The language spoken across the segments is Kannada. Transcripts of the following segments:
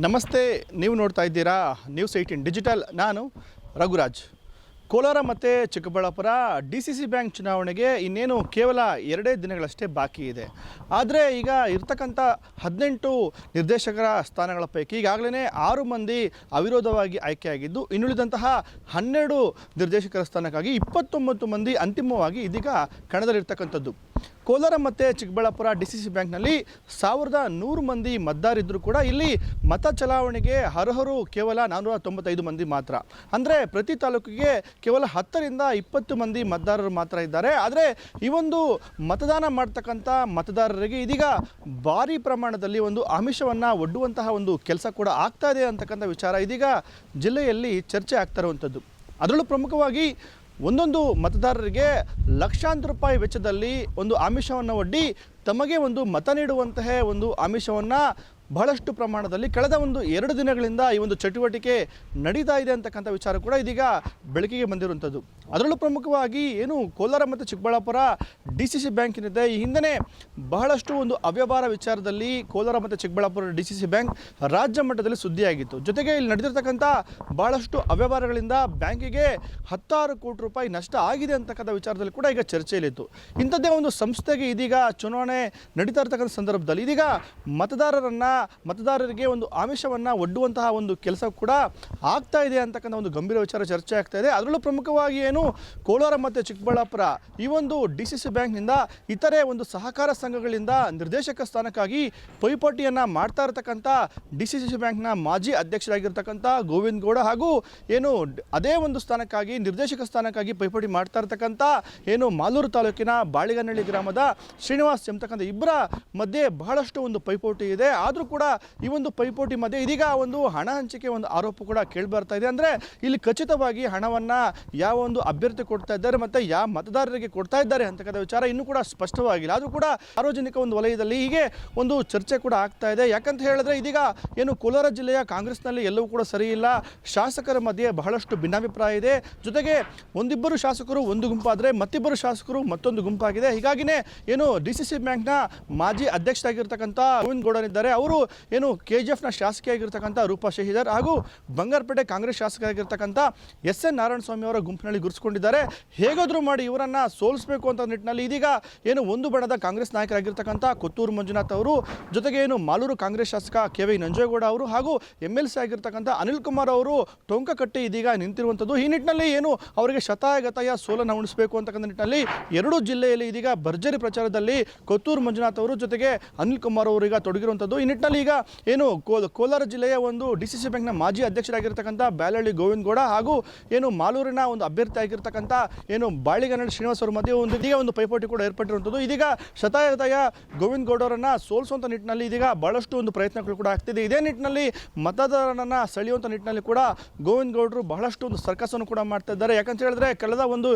ನಮಸ್ತೆ, ನೀವು ನೋಡ್ತಾ ಇದ್ದೀರಾ ನ್ಯೂಸ್ 18 ಡಿಜಿಟಲ್. ನಾನು ರಘುರಾಜ್. ಕೋಲಾರ ಮತ್ತು ಚಿಕ್ಕಬಳ್ಳಾಪುರ DCC ಬ್ಯಾಂಕ್ ಚುನಾವಣೆಗೆ ಇನ್ನೇನು ಕೇವಲ 2 ದಿನಗಳಷ್ಟೇ ಬಾಕಿ ಇದೆ. ಆದರೆ ಈಗ ಇರ್ತಕ್ಕಂಥ 18 ನಿರ್ದೇಶಕರ ಸ್ಥಾನಗಳ ಪೈಕಿ ಈಗಾಗಲೇ 6 ಮಂದಿ ಅವಿರೋಧವಾಗಿ ಆಯ್ಕೆಯಾಗಿದ್ದು, ಇನ್ನುಳಿದಂತಹ 12 ನಿರ್ದೇಶಕರ ಸ್ಥಾನಕ್ಕಾಗಿ 29 ಮಂದಿ ಅಂತಿಮವಾಗಿ ಇದೀಗ ಕಣದಲ್ಲಿರ್ತಕ್ಕಂಥದ್ದು. ಕೋಲಾರ ಮತ್ತು ಚಿಕ್ಕಬಳ್ಳಾಪುರ DCC ಬ್ಯಾಂಕ್ನಲ್ಲಿ 1100 ಮಂದಿ ಮತದಾರರಿದ್ದರೂ ಕೂಡ ಇಲ್ಲಿ ಮತ ಚಲಾವಣೆಗೆ ಅರ್ಹರು ಕೇವಲ 495 ಮಂದಿ ಮಾತ್ರ. ಅಂದರೆ ಪ್ರತಿ ತಾಲೂಕಿಗೆ ಕೇವಲ 10ರಿಂದ 20 ಮಂದಿ ಮತದಾರರು ಮಾತ್ರ ಇದ್ದಾರೆ. ಆದರೆ ಈ ಒಂದು ಮತದಾನ ಮಾಡ್ತಕ್ಕಂಥ ಮತದಾರರಿಗೆ ಇದೀಗ ಭಾರಿ ಪ್ರಮಾಣದಲ್ಲಿ ಒಂದು ಆಮಿಷವನ್ನು ಒಡ್ಡುವಂತಹ ಒಂದು ಕೆಲಸ ಕೂಡ ಆಗ್ತಾ ಇದೆ ಅಂತಕ್ಕಂಥ ವಿಚಾರ ಇದೀಗ ಜಿಲ್ಲೆಯಲ್ಲಿ ಚರ್ಚೆ ಆಗ್ತಾ ಇರುವಂಥದ್ದು. ಅದರಲ್ಲೂ ಪ್ರಮುಖವಾಗಿ ಒಂದೊಂದು ಮತದಾರರಿಗೆ ಲಕ್ಷಾಂತರ ರೂಪಾಯಿ ವೆಚ್ಚದಲ್ಲಿ ಒಂದು ಆಮಿಷವನ್ನು ಒಡ್ಡಿ ತಮಗೆ ಒಂದು ಮತ ನೀಡುವಂತಹ ಒಂದು ಆಮಿಷವನ್ನು ಬಹಳಷ್ಟು ಪ್ರಮಾಣದಲ್ಲಿ ಕಳೆದ 2 ದಿನಗಳಿಂದ ಈ ಒಂದು ಚಟುವಟಿಕೆ ನಡೀತಾ ಇದೆ ಅಂತಕ್ಕಂಥ ವಿಚಾರ ಕೂಡ ಇದೀಗ ಬೆಳಕಿಗೆ ಬಂದಿರುವಂಥದ್ದು. ಅದರಲ್ಲೂ ಪ್ರಮುಖವಾಗಿ ಏನು ಕೋಲಾರ ಮತ್ತು ಚಿಕ್ಕಬಳ್ಳಾಪುರ DCC ಬ್ಯಾಂಕಿನಿದೆ, ಈ ಹಿಂದೆ ಬಹಳಷ್ಟು ಒಂದು ಅವ್ಯವಹಾರ ವಿಚಾರದಲ್ಲಿ ಕೋಲಾರ ಮತ್ತು ಚಿಕ್ಕಬಳ್ಳಾಪುರ DCC ಬ್ಯಾಂಕ್ ರಾಜ್ಯ ಮಟ್ಟದಲ್ಲಿ ಸುದ್ದಿಯಾಗಿತ್ತು. ಜೊತೆಗೆ ಇಲ್ಲಿ ನಡೆದಿರ್ತಕ್ಕಂಥ ಬಹಳಷ್ಟು ಅವ್ಯವಹಾರಗಳಿಂದ ಬ್ಯಾಂಕಿಗೆ 16 ಕೋಟಿ ರೂಪಾಯಿ ನಷ್ಟ ಆಗಿದೆ ಅಂತಕ್ಕಂಥ ವಿಚಾರದಲ್ಲಿ ಕೂಡ ಈಗ ಚರ್ಚೆಯಲ್ಲಿತ್ತು. ಇಂಥದ್ದೇ ಒಂದು ಸಂಸ್ಥೆಗೆ ಇದೀಗ ಚುನಾವಣೆ ನಡೀತಾ ಇರ್ತಕ್ಕಂಥ ಸಂದರ್ಭದಲ್ಲಿ ಇದೀಗ ಮತದಾರರಿಗೆ ಒಂದು ಆಮಿಷವನ್ನು ಒಡ್ಡುವಂತಹ ಒಂದು ಕೆಲಸ ಕೂಡ ಆಗ್ತಾ ಇದೆ ಅಂತಕ್ಕಂಥ ಒಂದು ಗಂಭೀರ ವಿಚಾರ ಚರ್ಚೆ ಆಗ್ತಾ ಇದೆ. ಅದರಲ್ಲೂ ಪ್ರಮುಖವಾಗಿ ಏನು ಕೋಲಾರ ಮತ್ತು ಚಿಕ್ಕಬಳ್ಳಾಪುರ ಈ ಒಂದು DCC ಬ್ಯಾಂಕ್ನಿಂದ ಇತರೆ ಒಂದು ಸಹಕಾರ ಸಂಘಗಳಿಂದ ನಿರ್ದೇಶಕ ಸ್ಥಾನಕ್ಕಾಗಿ ಪೈಪೋಟಿಯನ್ನು ಮಾಡ್ತಾ ಇರತಕ್ಕಂಥ DCC ಬ್ಯಾಂಕ್ನ ಮಾಜಿ ಅಧ್ಯಕ್ಷರಾಗಿರ್ತಕ್ಕಂಥ ಗೋವಿಂದ ಗೌಡ ಹಾಗೂ ಏನು ಅದೇ ಒಂದು ಸ್ಥಾನಕ್ಕಾಗಿ ನಿರ್ದೇಶಕ ಸ್ಥಾನಕ್ಕಾಗಿ ಪೈಪೋಟಿ ಮಾಡ್ತಾ ಇರತಕ್ಕಂಥ ಏನು ಮಾಲೂರು ತಾಲೂಕಿನ ಬಾಳಿಗನಹಳ್ಳಿ ಗ್ರಾಮದ ಶ್ರೀನಿವಾಸ್ ಎಂಬತಕ್ಕಂಥ ಇಬ್ಬರ ಮಧ್ಯೆ ಬಹಳಷ್ಟು ಒಂದು ಪೈಪೋಟಿ ಇದೆ. ಆದರೂ ಕೂಡ ಈ ಒಂದು ಪೈಪೋಟಿ ಮಧ್ಯೆ ಇದೀಗ ಒಂದು ಹಣ ಹಂಚಿಕೆ ಒಂದು ಆರೋಪ ಕೂಡ ಕೇಳಿಬರ್ತಾ ಇದೆ. ಅಂದರೆ ಇಲ್ಲಿ ಖಚಿತವಾಗಿ ಹಣವನ್ನು ಯಾವ ಒಂದು ಅಭ್ಯರ್ಥಿ ಕೊಡ್ತಾ ಇದ್ದಾರೆ ಮತ್ತು ಯಾವ ಮತದಾರರಿಗೆ ಕೊಡ್ತಾ ಇದ್ದಾರೆ ಅಂತಕ್ಕಂಥ ವಿಚಾರ ಇನ್ನೂ ಕೂಡ ಸ್ಪಷ್ಟವಾಗಿಲ್ಲ. ಆದರೂ ಕೂಡ ಸಾರ್ವಜನಿಕ ಒಂದು ವಲಯದಲ್ಲಿ ಹೀಗೆ ಒಂದು ಚರ್ಚೆ ಕೂಡ ಆಗ್ತಾ ಇದೆ. ಯಾಕಂತ ಹೇಳಿದ್ರೆ ಇದೀಗ ಏನು ಕೋಲಾರ ಜಿಲ್ಲೆಯ ಕಾಂಗ್ರೆಸ್ನಲ್ಲಿ ಎಲ್ಲವೂ ಕೂಡ ಸರಿ ಇಲ್ಲ, ಶಾಸಕರ ಮಧ್ಯೆ ಬಹಳಷ್ಟು ಭಿನ್ನಾಭಿಪ್ರಾಯ ಇದೆ. ಜೊತೆಗೆ ಒಂದಿಬ್ಬರು ಶಾಸಕರು ಒಂದು ಗುಂಪಾದರೆ ಮತ್ತಿಬ್ಬರು ಶಾಸಕರು ಮತ್ತೊಂದು ಗುಂಪಾಗಿದೆ. ಹೀಗಾಗಿನೇ ಏನು DCC ಬ್ಯಾಂಕ್ನ ಮಾಜಿ ಅಧ್ಯಕ್ಷರಾಗಿರ್ತಕ್ಕಂಥ ಗೋವಿಂದ ಗೌಡನಿದ್ದಾರೆ, ಅವರು ಏನು KGFನ ಶಾಸಕಿಯಾಗಿರ್ತಕ್ಕಂಥ ರೂಪಾ ಶಶಿಧರ್ ಹಾಗೂ ಬಂಗಾರಪೇಟೆ ಕಾಂಗ್ರೆಸ್ ಶಾಸಕರಾಗಿರ್ತಕ್ಕಂಥ SN ನಾರಾಯಣಸ್ವಾಮಿ ಅವರ ಗುಂಪಿನಲ್ಲಿ ಗುರುಸ್ಕೊಂಡಿದ್ದಾರೆ. ಹೇಗಾದರೂ ಮಾಡಿ ಇವರನ್ನು ಸೋಲಿಸಬೇಕು ಅಂತ ನಿಟ್ಟಿನಲ್ಲಿ ಇದೀಗ ಏನು ಒಂದು ಬಣದ ಕಾಂಗ್ರೆಸ್ ನಾಯಕರಾಗಿರ್ತಕ್ಕಂಥ ಕೊತ್ತೂರು ಮಂಜುನಾಥ್ ಅವರು, ಜೊತೆಗೆ ಏನು ಮಾಲೂರು ಕಾಂಗ್ರೆಸ್ ಶಾಸಕ KV ನಂಜೇಗೌಡ ಅವರು ಹಾಗೂ MLC ಆಗಿರ್ತಕ್ಕಂಥ ಅನಿಲ್ ಕುಮಾರ್ ಅವರು ಟೊಂಕ ಕಟ್ಟಿ ಇದೀಗ ನಿಂತಿರುವಂಥದ್ದು. ಈ ನಿಟ್ಟಿನಲ್ಲಿ ಏನು ಅವರಿಗೆ ಶತಾಯಗತಾಯ ಸೋಲನ್ನು ಉಣಿಸಬೇಕು ಅಂತಕ್ಕಂಥ ನಿಟ್ಟಿನಲ್ಲಿ 2 ಜಿಲ್ಲೆಯಲ್ಲಿ ಇದೀಗ ಭರ್ಜರಿ ಪ್ರಚಾರದಲ್ಲಿ ಕೊತ್ತೂರು ಮಂಜುನಾಥ್ ಅವರು ಜೊತೆಗೆ ಅನಿಲ್ ಕುಮಾರ್ ಅವರು ಈಗ ತೊಡಗಿರುವಂಥದ್ದು. ಈ ನಿಟ್ಟಿನಲ್ಲಿ ಈಗ ಏನು ಕೋಲಾರ ಜಿಲ್ಲೆಯ ಒಂದು DCC ಬ್ಯಾಂಕ್ನ ಮಾಜಿ ಅಧ್ಯಕ್ಷರಾಗಿರ್ತಕ್ಕಂಥ ಬ್ಯಾಲಹಳ್ಳಿ ಗೋವಿಂದ ಗೌಡ ಹಾಗೂ ಏನು ಮಾಲೂರಿನ ಒಂದು ಅಭ್ಯರ್ಥಿ ಆಗಿರ್ತಕ್ಕಂಥ ಏನು ಬಾಳಿಗನಹಳ್ಳಿ ಶ್ರೀನಿವಾಸ್ ಅವರ ಮಧ್ಯೆ ಇದೀಗ ಒಂದು ಪೈಪೋಟಿ ಕೂಡ ಏರ್ಪಟ್ಟಿರುವಂಥದ್ದು. ಇದೀಗ ಶತಾಯಗತಾಯ ಗೋವಿಂದ ಗೌಡರನ್ನು ಸೋಲಿಸುವಂಥ ನಿಟ್ಟಿನಲ್ಲಿ ಇದೀಗ ಬಹಳಷ್ಟು ಒಂದು ಪ್ರಯತ್ನಗಳು ಕೂಡ ಆಗ್ತಿದೆ. ಇದೇ ನಿಟ್ಟಿನಲ್ಲಿ ಮತದಾರರನ್ನು ಸೆಳೆಯುವಂಥ ನಿಟ್ಟಿನಲ್ಲಿ ಕೂಡ ಗೋವಿಂದ ಗೌಡರು ಬಹಳಷ್ಟು ಒಂದು ಸರ್ಕಸನ್ನು ಕೂಡ ಮಾಡ್ತಾ ಇದ್ದಾರೆ. ಯಾಕಂತ ಹೇಳಿದ್ರೆ ಕಳೆದ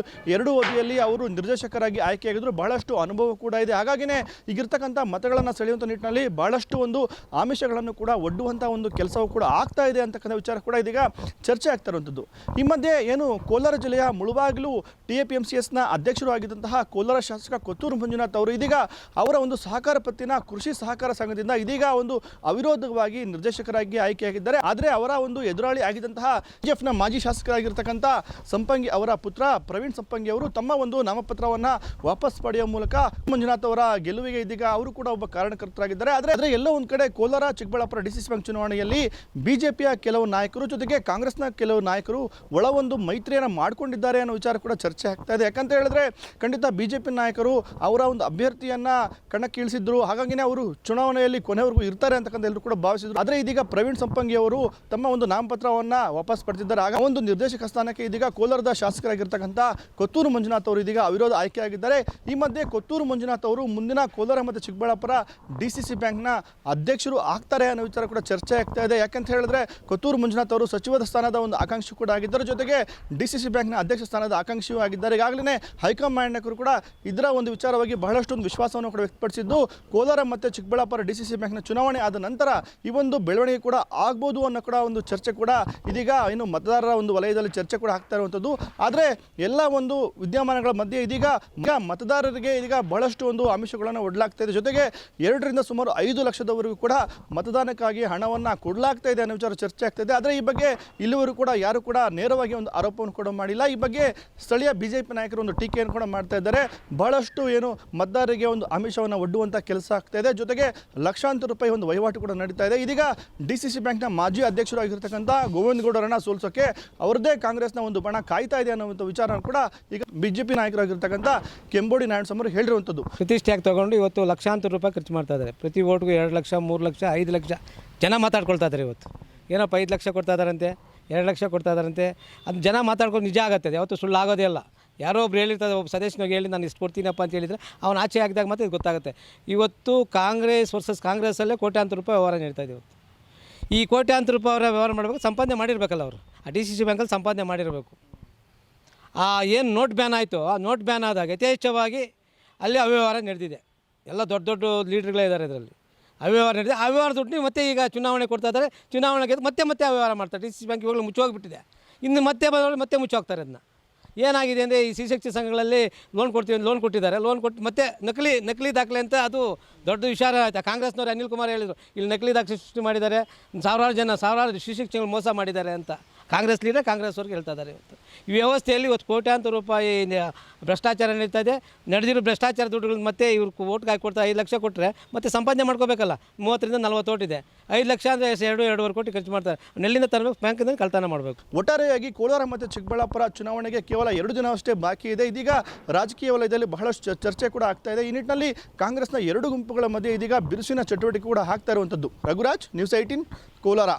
2 ಅವಧಿಯಲ್ಲಿ ಅವರು ನಿರ್ದೇಶಕರಾಗಿ ಆಯ್ಕೆಯಾಗಿದ್ರು, ಬಹಳಷ್ಟು ಅನುಭವ ಕೂಡ ಇದೆ. ಹಾಗಾಗಿನೇ ಈಗಿರ್ತಕ್ಕಂಥ ಮತಗಳನ್ನು ಸೆಳೆಯುವಂಥ ನಿಟ್ಟಿನಲ್ಲಿ ಬಹಳಷ್ಟು ಒಂದು ಆಮಿಷಗಳನ್ನು ಕೂಡ ಒಡ್ಡುವಂಥ ಒಂದು ಕೆಲಸವೂ ಕೂಡ ಆಗ್ತಾ ಇದೆ ಅಂತಕ್ಕಂಥ ವಿಚಾರ ಕೂಡ ಇದೀಗ ಚರ್ಚೆ ಆಗ್ತಾ ಇರುವಂಥದ್ದು. ಈ ಮಧ್ಯೆ ಏನು ಕೋಲಾರ ಜಿಲ್ಲೆಯ ಮುಳುಬಾಗಿಲು TAPMCSನ ಅಧ್ಯಕ್ಷರು ಆಗಿದ್ದಂತಹ ಕೋಲಾರ ಶಾಸಕ ಕೊತ್ತೂರು ಮಂಜುನಾಥ್ ಅವರು ಇದೀಗ ಅವರ ಒಂದು ಸಹಕಾರ ಪತ್ತಿನ ಕೃಷಿ ಸಹಕಾರ ಸಂಘದಿಂದ ಇದೀಗ ಒಂದು ಅವಿರೋಧವಾಗಿ ನಿರ್ದೇಶಕರಾಗಿ ಆಯ್ಕೆಯಾಗಿದ್ದಾರೆ. ಆದರೆ ಅವರ ಒಂದು ಎದುರಾಳಿ ಆಗಿದ್ದಂತಹ KGFನ ಮಾಜಿ ಶಾಸಕರಾಗಿರ್ತಕ್ಕಂಥ ಸಂಪಂಗಿ ಅವರ ಪುತ್ರ ಪ್ರವೀಣ್ ಸಂಪಂಗಿ ಅವರು ತಮ್ಮ ಒಂದು ನಾಮಪತ್ರವನ್ನು ವಾಪಸ್ ಪಡೆಯುವ ಮೂಲಕ ಮಂಜುನಾಥ್ ಅವರ ಗೆಲುವಿಗೆ ಇದೀಗ ಅವರು ಕೂಡ ಒಬ್ಬ ಕಾರಣಕರ್ತರಾಗಿದ್ದಾರೆ. ಆದರೆ ಎಲ್ಲೋ ಒಂದು ಕಡೆ ಕೋಲಾರ ಚಿಕ್ಕಬಳ್ಳಾಪುರ DCC ಬ್ಯಾಂಕ್ ಚುನಾವಣೆಯಲ್ಲಿ BJPಯ ಕೆಲವು ನಾಯಕರು ಜೊತೆಗೆ ಕಾಂಗ್ರೆಸ್ನ ಕೆಲವು ನಾಯಕರು ಒಳ ಒಂದು ಮೈತ್ರಿಯನ್ನು ಮಾಡಿಕೊಂಡಿದ್ದಾರೆ ಅನ್ನೋ ವಿಚಾರ ಕೂಡ ಚರ್ಚೆ ಆಗ್ತಾ ಇದೆ. ಯಾಕಂತ ಹೇಳಿದ್ರೆ ಖಂಡಿತ BJP ನಾಯಕರು ಅವರ ಒಂದು ಅಭ್ಯರ್ಥಿಯನ್ನು ಕಣಕ್ಕಿಳಿಸಿದ್ರು, ಹಾಗಾಗಿನೇ ಅವರು ಚುನಾವಣೆಯಲ್ಲಿ ಕೊನೆವರೆಗೂ ಇರ್ತಾರೆ ಅಂತಕ್ಕಂಥ ಎಲ್ಲರೂ ಕೂಡ ಭಾವಿಸಿದ್ರು. ಆದರೆ ಇದೀಗ ಪ್ರವೀಣ್ ಸಂಪಂಗಿ ಅವರು ತಮ್ಮ ಒಂದು ನಾಮಪತ್ರವನ್ನು ವಾಪಸ್ ಪಡೆದಿದ್ದಾರೆ. ಆಗ ಒಂದು ನಿರ್ದೇಶಕ ಸ್ಥಾನಕ್ಕೆ ಇದೀಗ ಕೋಲಾರದ ಶಾಸಕರಾಗಿರ್ತಕ್ಕಂಥ ಕೊತ್ತೂರು ಮಂಜುನಾಥ್ ಅವರು ಇದೀಗ ಅವಿರೋಧ ಆಯ್ಕೆಯಾಗಿದ್ದಾರೆ. ಈ ಮಧ್ಯೆ ಕೊತ್ತೂರು ಮಂಜುನಾಥ್ ಅವರು ಮುಂದಿನ ಕೋಲಾರ ಮತ್ತು ಚಿಕ್ಕಬಳ್ಳಾಪುರ DCC ಬ್ಯಾಂಕ್ನ ಅಧ್ಯಕ್ಷರು ಆಗ್ತಾರೆ ಅನ್ನೋ ವಿಚಾರ ಕೂಡ ಚರ್ಚೆ ಆಗ್ತಾ ಇದೆ. ಯಾಕಂತ ಹೇಳಿದ್ರೆ ಕೊತ್ತೂರು ಮಂಜುನಾಥ್ ಅವರು ಸಚಿವರ ಸ್ಥಾನದ ಒಂದು ಆಕಾಂಕ್ಷಿ ಕೂಡ ಆಗಿದ್ದಾರೆ, ಜೊತೆಗೆ DCC ಬ್ಯಾಂಕ್ನ ಅಧ್ಯಕ್ಷ ಸ್ಥಾನದ ಆಕಾಂಕ್ಷಿಯೂ ಆಗಿದ್ದಾರೆ. ಈಗಾಗಲೇ ಹೈಕಮಾಂಡ್ ನಾಯಕರು ಕೂಡ ಇದರ ಒಂದು ವಿಚಾರವಾಗಿ ಬಹಳಷ್ಟು ಒಂದು ವಿಶ್ವಾಸವನ್ನು ಕೂಡ ವ್ಯಕ್ತಪಡಿಸಿದ್ದು, ಕೋಲಾರ ಮತ್ತು ಚಿಕ್ಕಬಳ್ಳಾಪುರ DCC ಬ್ಯಾಂಕ್ನ ಚುನಾವಣೆ ಆದ ನಂತರ ಈ ಒಂದು ಬೆಳವಣಿಗೆ ಕೂಡ ಆಗ್ಬೋದು ಅನ್ನೋ ಕೂಡ ಒಂದು ಚರ್ಚೆ ಕೂಡ ಇದೀಗ ಇನ್ನು ಮತದಾರರ ಒಂದು ವಲಯದಲ್ಲಿ ಚರ್ಚೆ ಕೂಡ ಆಗ್ತಾ ಇರುವಂಥದ್ದು. ಆದರೆ ಎಲ್ಲ ಒಂದು ವಿದ್ಯಮಾನಗಳ ಮಧ್ಯೆ ಇದೀಗ ಮತದಾರರಿಗೆ ಇದೀಗ ಬಹಳಷ್ಟು ಒಂದು ಆಮಿಷಗಳನ್ನು ಒಡ್ಲಾಗ್ತಾ ಇದೆ. ಜೊತೆಗೆ 2 ರಿಂದ ಸುಮಾರು 5 ಲಕ್ಷದವರೆಗೂ ಕೂಡ ಮತದಾನಕ್ಕಾಗಿ ಹಣವನ್ನು ಕೊಡಲಾಗ್ತಾ ಇದೆ ಅನ್ನೋ ವಿಚಾರ ಚರ್ಚೆ ಆಗ್ತಾ ಇದೆ. ಆದರೆ ಈ ಬಗ್ಗೆ ಇಲ್ಲಿವರೆಗೂ ಕೂಡ ಯಾರು ಕೂಡ ನೇರವಾಗಿ ಒಂದು ಆರೋಪವನ್ನು ಕೂಡ ಮಾಡಿಲ್ಲ. ಈ ಬಗ್ಗೆ ಸ್ಥಳೀಯ ಬಿಜೆಪಿ ನಾಯಕರು ಒಂದು ಟೀಕೆಯನ್ನು ಕೂಡ ಮಾಡ್ತಾ ಇದ್ದಾರೆ. ಬಹಳಷ್ಟು ಏನು ಮತದಾರರಿಗೆ ಒಂದು ಆಮಿಷವನ್ನು ಒಡ್ಡುವಂಥ ಕೆಲಸ ಆಗ್ತಾ ಇದೆ. ಜೊತೆಗೆ ಲಕ್ಷಾಂತರ ರೂಪಾಯಿ ಒಂದು ವಹಿವಾಟು ಕೂಡ ನಡೀತಾ ಇದೆ. ಇದೀಗ ಡಿಸಿಸಿ ಬ್ಯಾಂಕ್ನ ಮಾಜಿ ಅಧ್ಯಕ್ಷರಾಗಿರ್ತಕ್ಕಂಥ ಗೋವಿಂದ ಗೌಡರನ್ನ ಸೋಲಿಸೋಕೆ ಅವರದೇ ಕಾಂಗ್ರೆಸ್ನ ಒಂದು ಬಣ ಕಾಯ್ತಾ ಇದೆ ಅನ್ನುವಂಥ ವಿಚಾರ ಕೂಡ ಈಗ ಬಿಜೆಪಿ ನಾಯಕರಾಗಿರ್ತಕ್ಕಂಥ ಕೆಂಬೋಡಿ ನಾರಾಯಣಸ್ವಾಮಿ ಅವರು ಹೇಳಿರುವಂಥದ್ದು. ಪ್ರತಿಷ್ಠೆಯಾಗಿ ತೊಗೊಂಡು ಇವತ್ತು ಲಕ್ಷಾಂತರ ರೂಪಾಯಿ ಖರ್ಚು ಮಾಡ್ತಾ ಇದ್ದಾರೆ. ಪ್ರತಿ ಓಟ್ಗೂ 2 ಲಕ್ಷ 3 ಲಕ್ಷ 5 ಲಕ್ಷ ಜನ ಮಾತಾಡ್ಕೊಳ್ತಾ ಇದ್ದಾರೆ. ಇವತ್ತು ಏನಪ್ಪ 5 ಲಕ್ಷ ಕೊಡ್ತಾ ಇದ್ದಾರಂತೆ, 2 ಲಕ್ಷ ಕೊಡ್ತಾ ಇದ್ದಾರಂತೆ. ಅದು ಜನ ಮಾತಾಡ್ಕೊಂಡು ನಿಜ ಆಗುತ್ತೆ, ಯಾವತ್ತೂ ಸುಳ್ಳು ಆಗೋದೇ ಇಲ್ಲ. ಯಾರೋ ಒಬ್ರು ಹೇಳಿರ್ತಾರೆ, ಒಬ್ಬ ಸದಸ್ಯನಾಗ ಹೇಳಿ ನಾನು ಇಷ್ಟು ಕೊಡ್ತೀನಪ್ಪ ಅಂತ ಹೇಳಿದರೆ ಅವ್ನು ಆಚೆ ಹಾಕಿದಾಗ ಮತ್ತೆ ಇದು ಗೊತ್ತಾಗುತ್ತೆ. ಇವತ್ತು ಕಾಂಗ್ರೆಸ್ ವರ್ಸಸ್ ಕಾಂಗ್ರೆಸ್ಸಲ್ಲೇ ಕೋಟ್ಯಾಂತರ ರೂಪಾಯಿ ವ್ಯವಹಾರ ನಡೀತಾ ಇದೆ. ಇವತ್ತು ಈ ಕೋಟ್ಯಾಂತರ ರೂಪಾಯಿ ಅವರ ವ್ಯವಹಾರ ಮಾಡಬೇಕು, ಸಂಪಾದನೆ ಮಾಡಿರಬೇಕಲ್ಲ ಅವರು. ಆ DCC ಬ್ಯಾಂಕಲ್ಲಿ ಸಂಪಾದನೆ ಮಾಡಿರಬೇಕು. ಏನು ನೋಟ್ ಬ್ಯಾನ್ ಆಯಿತು, ಆ ನೋಟ್ ಬ್ಯಾನ್ ಆದಾಗ ಯಥೇಚ್ಛವಾಗಿ ಅಲ್ಲಿ ಅವ್ಯವಹಾರ ನಡೆದಿದೆ. ಎಲ್ಲ ದೊಡ್ಡ ದೊಡ್ಡ ಲೀಡ್ರ್ಗಳೇ ಇದ್ದಾರೆ ಇದರಲ್ಲಿ. ಅವ್ಯವಹಾರ ನಡೆದಿದೆ. ಅವ್ಯವಹಾರ ದುಡ್ಡು ಮತ್ತೆ ಈಗ ಚುನಾವಣೆ ಕೊಡ್ತಾ ಇದ್ದಾರೆ. ಚುನಾವಣೆಗೆ ಮತ್ತೆ ಅವ್ಯವಹಾರ ಮಾಡ್ತಾರೆ. DCC ಬ್ಯಾಂಕ್ ಇವಾಗಲೂ ಮುಚ್ಚೋಗಿಬಿಟ್ಟಿದೆ. ಇನ್ನು ಮತ್ತೆ ಮುಚ್ಚೋಗ್ತಾರೆ. ಅದನ್ನ ಏನಾಗಿದೆ ಅಂದರೆ ಈ ಶಕ್ತಿ ಸಂಘಗಳಲ್ಲಿ ಲೋನ್ ಕೊಡ್ತೀವಿ, ಲೋನ್ ಕೊಟ್ಟಿದ್ದಾರೆ. ಲೋನ್ ಕೊಟ್ಟು ಮತ್ತೆ ನಕಲಿ ದಾಖಲೆ ಅಂತ ಅದು ದೊಡ್ಡ ವಿಚಾರ ಆಯಿತು. ಕಾಂಗ್ರೆಸ್ನವರು ಅನಿಲ್ ಕುಮಾರ್ ಹೇಳಿದರು, ಇಲ್ಲಿ ನಕಲಿ ದಾಖಲೆ ಸೃಷ್ಟಿ ಮಾಡಿದ್ದಾರೆ, ಸಾವಿರಾರು ಶಿಕ್ಷಕಗಳು ಮೋಸ ಮಾಡಿದ್ದಾರೆ ಅಂತ ಕಾಂಗ್ರೆಸ್ ಲೀಡರ್ ಕಾಂಗ್ರೆಸ್ವರೆಗೆ ಹೇಳ್ತಾ ಇದ್ದಾರೆ. ಇವತ್ತು ಈ ವ್ಯವಸ್ಥೆಯಲ್ಲಿ ಇವತ್ತು ಕೋಟ್ಯಾಂತರ ರೂಪಾಯಿ ಭ್ರಷ್ಟಾಚಾರ ನಡೀತಾ ಇದೆ. ನಡೆದಿರೋ ಭ್ರಷ್ಟಾಚಾರ ದುಡ್ಡುಗಳು ಮತ್ತೆ ಇವ್ರು ಓಟ್ಗೆ ಹಾಕಿ ಕೊಡ್ತಾರೆ. 5 ಲಕ್ಷ ಕೊಟ್ಟರೆ ಮತ್ತೆ ಸಂಪಾದನೆ ಮಾಡ್ಕೋಬೇಕಲ್ಲ. 30 ರಿಂದ 40 ಓಟಿದೆ. 5 ಲಕ್ಷ ಅಂದರೆ 2.5 ಕೋಟಿ ಖರ್ಚು ಮಾಡ್ತಾರೆ. ನೆಲ್ಲಿಂದ ತರಬೇಕು, ಬ್ಯಾಂಕಿಂದ ಕಳ್ತನ ಮಾಡಬೇಕು. ಒಟ್ಟಾರೆಯಾಗಿ ಕೋಲಾರ ಮತ್ತು ಚಿಕ್ಕಬಳ್ಳಾಪುರ ಚುನಾವಣೆಗೆ ಕೇವಲ 2 ದಿನ ಅಷ್ಟೇ ಬಾಕಿ ಇದೆ. ಇದೀಗ ರಾಜಕೀಯ ವಲಯದಲ್ಲಿ ಬಹಳಷ್ಟು ಚರ್ಚೆ ಕೂಡ ಆಗ್ತಾ ಇದೆ. ಈ ನಿಟ್ಟಿನಲ್ಲಿ ಕಾಂಗ್ರೆಸ್ನ 2 ಗುಂಪುಗಳ ಮಧ್ಯೆ ಇದೀಗ ಬಿರುಸಿನ ಚಟುವಟಿಕೆ ಕೂಡ ಆಗ್ತಾ ಇರುವಂಥದ್ದು. ರಘುರಾಜ್, ನ್ಯೂಸ್ 18 ಕೋಲಾರ.